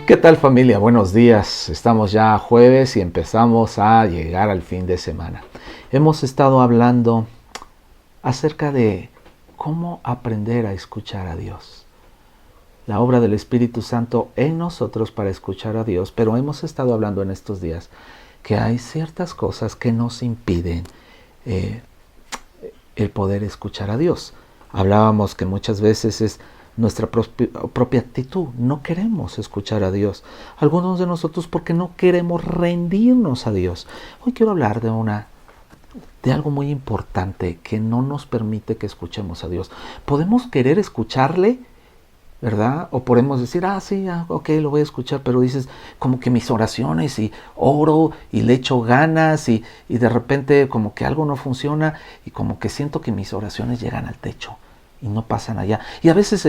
¿Qué tal, familia? Buenos días. Estamos ya jueves y empezamos a llegar al fin de semana. Hemos estado hablando acerca de cómo aprender a escuchar a Dios. La obra del Espíritu Santo en nosotros para escuchar a Dios, pero hemos estado hablando en estos días que hay ciertas cosas que nos impiden el poder escuchar a Dios. Hablábamos que muchas veces es nuestra propia actitud. No queremos escuchar a Dios. Algunos de nosotros porque no queremos rendirnos a Dios. Hoy quiero hablar de algo muy importante que no nos permite que escuchemos a Dios. Podemos querer escucharle, ¿verdad? O podemos decir, sí, ok, lo voy a escuchar, pero dices, como que mis oraciones y oro y le echo ganas y de repente como que algo no funciona y como que siento que mis oraciones llegan al techo y no pasan allá. Y a veces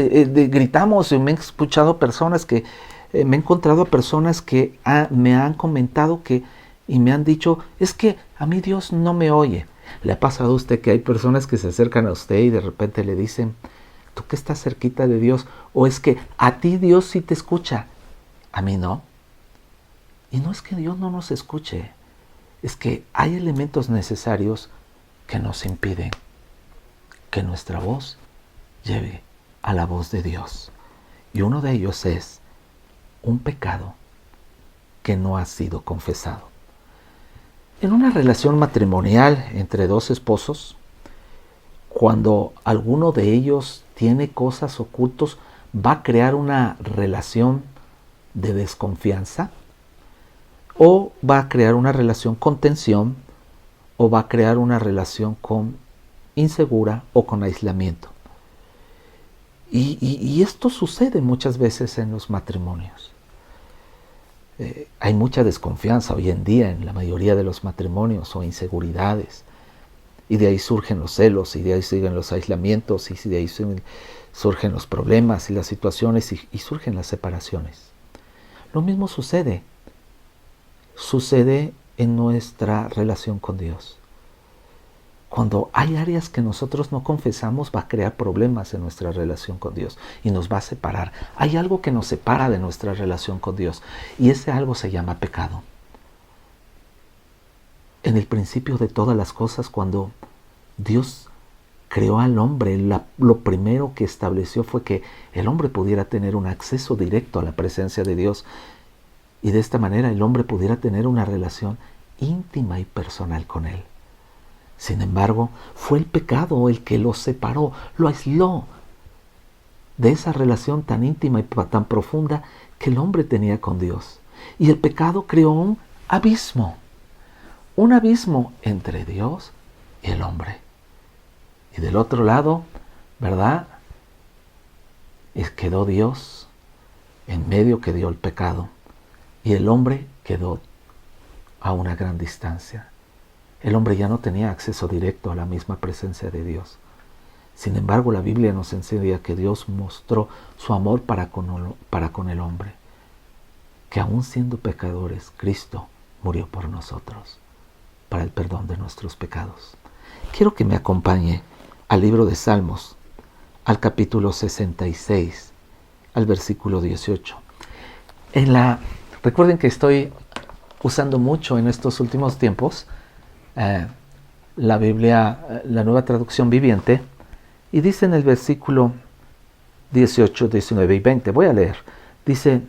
gritamos, me he escuchado personas que, me he encontrado a personas que me han comentado y me han dicho, es que a mí Dios no me oye. ¿Le ha pasado a usted que hay personas que se acercan a usted y de repente le dicen, tú que estás cerquita de Dios, o es que a ti Dios sí te escucha, a mí no? Y no es que Dios no nos escuche, es que hay elementos necesarios que nos impiden que nuestra voz llegue a la voz de Dios. Y uno de ellos es un pecado que no ha sido confesado. En una relación matrimonial entre dos esposos, cuando alguno de ellos tiene cosas ocultos, va a crear una relación de desconfianza, o va a crear una relación con tensión, o va a crear una relación con insegura o con aislamiento. Y esto sucede muchas veces en los matrimonios. Hay mucha desconfianza hoy en día en la mayoría de los matrimonios, o inseguridades. Y de ahí surgen los celos, y de ahí siguen los aislamientos, y de ahí surgen los problemas y las situaciones, y surgen las separaciones. Lo mismo sucede en nuestra relación con Dios. Cuando hay áreas que nosotros no confesamos, va a crear problemas en nuestra relación con Dios y nos va a separar. Hay algo que nos separa de nuestra relación con Dios, y ese algo se llama pecado. En el principio de todas las cosas, cuando Dios creó al hombre, lo primero que estableció fue que el hombre pudiera tener un acceso directo a la presencia de Dios, y de esta manera el hombre pudiera tener una relación íntima y personal con Él. Sin embargo, fue el pecado el que lo separó, lo aisló de esa relación tan íntima y tan profunda que el hombre tenía con Dios. Y el pecado creó un abismo entre Dios y el hombre. Y del otro lado, ¿verdad? Quedó Dios en medio, que dio el pecado, y el hombre quedó a una gran distancia. El hombre ya no tenía acceso directo a la misma presencia de Dios. Sin embargo, la Biblia nos enseña que Dios mostró su amor para con el hombre, que aún siendo pecadores, Cristo murió por nosotros, para el perdón de nuestros pecados. Quiero que me acompañe al libro de Salmos, al capítulo 66, al versículo 18. Recuerden que estoy usando mucho en estos últimos tiempos la Biblia, la Nueva Traducción Viviente, y dice en el versículo 18, 19 y 20, voy a leer, dice,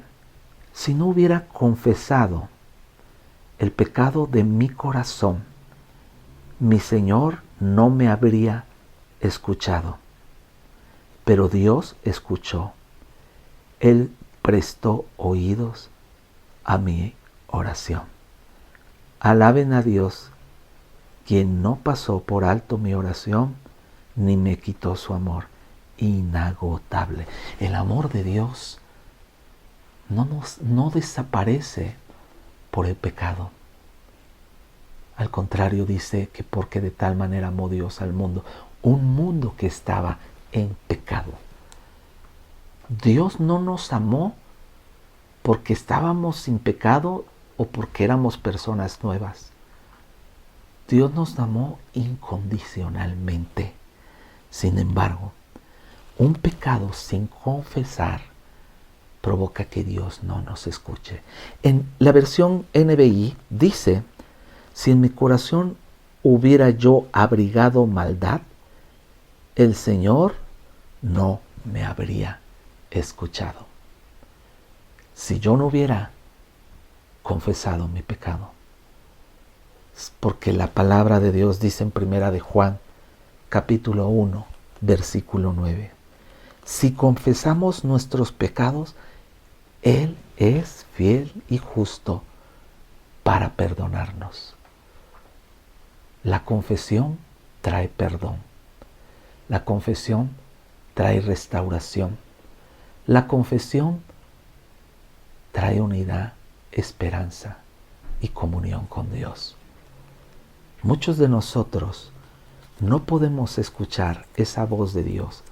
si no hubiera confesado el pecado de mi corazón, mi Señor no me habría escuchado. Pero Dios escuchó. Él prestó oídos a mi oración. Alaben a Dios, quien no pasó por alto mi oración, ni me quitó su amor inagotable. El amor de Dios no desaparece por el pecado. Al contrario, dice que porque de tal manera amó Dios al mundo, un mundo que estaba en pecado. Dios no nos amó porque estábamos sin pecado o porque éramos personas nuevas. Dios nos amó incondicionalmente. Sin embargo, un pecado sin confesar provoca que Dios no nos escuche. En la versión NBI dice, si en mi corazón hubiera yo abrigado maldad, el Señor no me habría escuchado. Si yo no hubiera confesado mi pecado, porque la palabra de Dios dice en Primera de Juan, capítulo 1, versículo 9, si confesamos nuestros pecados, Él es fiel y justo para perdonarnos. La confesión trae perdón. La confesión trae restauración. La confesión trae unidad, esperanza y comunión con Dios. Muchos de nosotros no podemos escuchar esa voz de Dios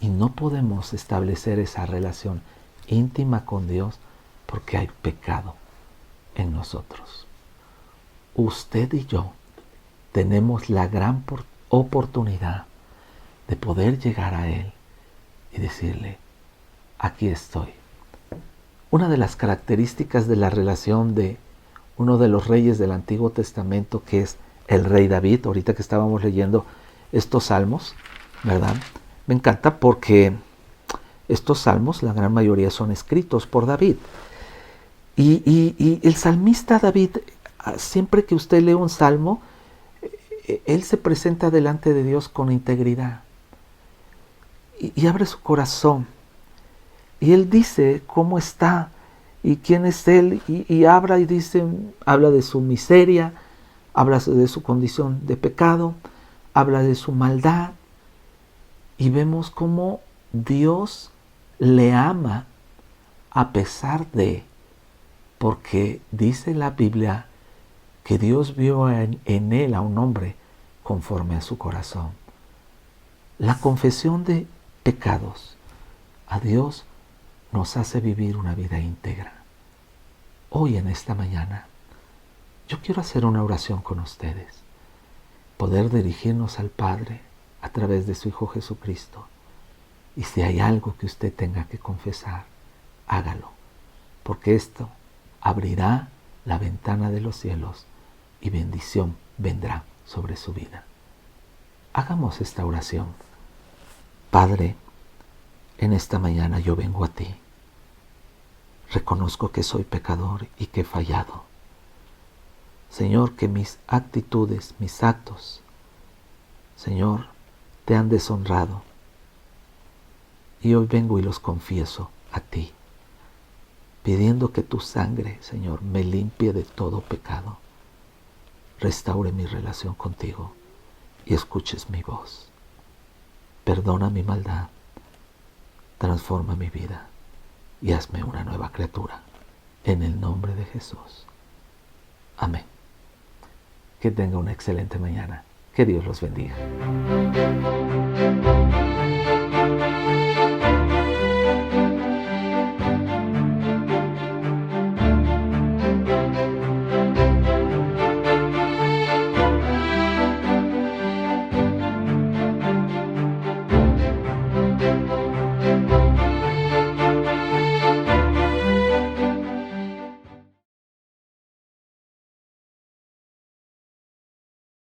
y no podemos establecer esa relación íntima con Dios porque hay pecado en nosotros. Usted y yo tenemos la gran oportunidad de poder llegar a Él y decirle, aquí estoy. Una de las características de la relación de uno de los reyes del Antiguo Testamento, que es el rey David, ahorita que estábamos leyendo estos salmos, ¿verdad? Me encanta porque estos salmos, la gran mayoría son escritos por David. Y el salmista David, siempre que usted lee un salmo, él se presenta delante de Dios con integridad y abre su corazón. Y él dice cómo está y quién es él y habla y dice, habla de su miseria, habla de su condición de pecado, habla de su maldad. Y vemos cómo Dios le ama a pesar de, porque dice la Biblia que Dios vio en él a un hombre conforme a su corazón. La confesión de pecados a Dios nos hace vivir una vida íntegra. Hoy en esta mañana, yo quiero hacer una oración con ustedes, poder dirigirnos al Padre a través de su Hijo Jesucristo. Y si hay algo que usted tenga que confesar, hágalo, porque esto abrirá la ventana de los cielos y bendición vendrá sobre su vida. Hagamos esta oración. Padre, en esta mañana yo vengo a ti. Reconozco que soy pecador y que he fallado. Señor, que mis actitudes, mis actos, Señor, te han deshonrado. Y hoy vengo y los confieso a ti, pidiendo que tu sangre, Señor, me limpie de todo pecado. Restaure mi relación contigo y escuches mi voz. Perdona mi maldad, transforma mi vida y hazme una nueva criatura. En el nombre de Jesús. Amén. Que tenga una excelente mañana. Que Dios los bendiga.